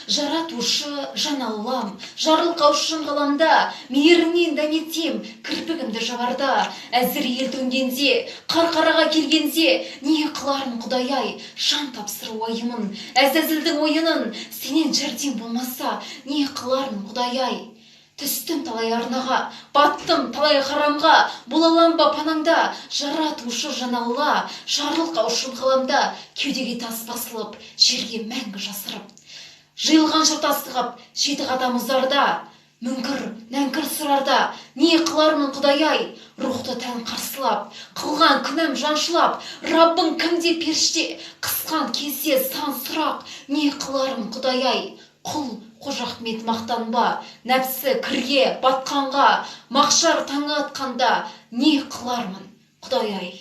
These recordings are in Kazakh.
Жаратушы жан Аллам, жарылқаушы ғаламда, мейірінен дәметем кірпігімді жабарда. Әзір ел төнгенде, қарқараға келгенде, не қыларын Құдай-ай, жан тапсыру ойымын. Әзәзілдің ойынын, сенен жәрдем болмаса, не қыларын Құдай-ай. Түстім талай арнаға, баттым талай харамға, болалам ба панаңда, жаратушы жан Алла, жарылқаушым ғаламда, кеудеге тас басылып, жерге мәңгі жасырып. Жиылған жұрт астығып, жеті қадам ұзарда, мүңкір, нәңкір сұрарда, не қылармын Құдай-ай, рухты тән қарсылап, қылған күнәм жаншылап, Раббың кімде періште, қысқан кезде сан сұрақ, не қылармын Құдай-ай. Құл Қожа-Ахмет мақтанба, нәпсі кірге батқанға, мақшар таңы атқанда, не қылармын Құдай-ай.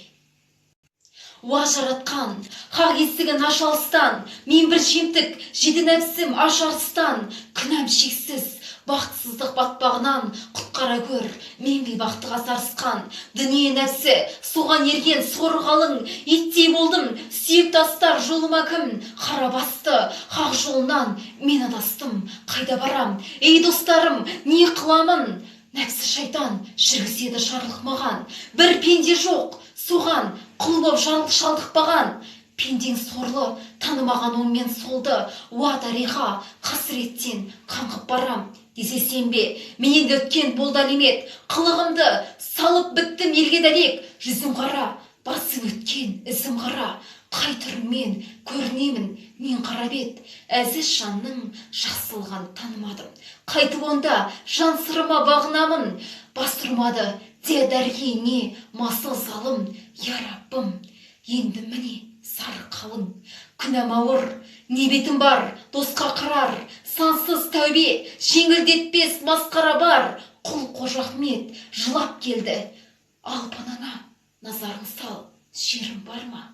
Уа жаратқан, хақ есігін аш алыстан, мен бір жемтік, жеді нәпсім аш арыстан, күнәм шексіз, бақытсыздық батпағынан құтқара көр, мен бейбақтыға сарысқан. Дүние нәпсі, соған ерген сор қалың, еттей болдым, сүйек тастар жолыма кім? Қара басты, хақ жолынан мен адастым, қайда барам? Ей достарым, не қыламын? Нәпсі шайтан жүргізеді жарлық маған. Бір пенде жоқ, соған құл боп шалдықпаған. Пендең сорлы, танымаған оңмен солды, уа тариха, қасіреттен қаңғып барам. Десе сенбе, менен өткен болды әлемет, қылығымды салып біттім елге дәлек. Жүзім қара, басым өткен ізім қара, қай түрмен көрінемін мен қара бет. Әзіз жанның жақсылығын танымадым, қайтып онда жан сырыма бағынамын. Бас тұрмады де дәргейіне масыл залым, я Раббым, енді міне сары қалың. Күнәм ауыр, не бетім бар, досқа қырар, сансыз тәубе, жеңілдетпес масқара бар. Құл Қожа-Ахмет жылап келді, ал панаңа назарың сал, жерім бар ма?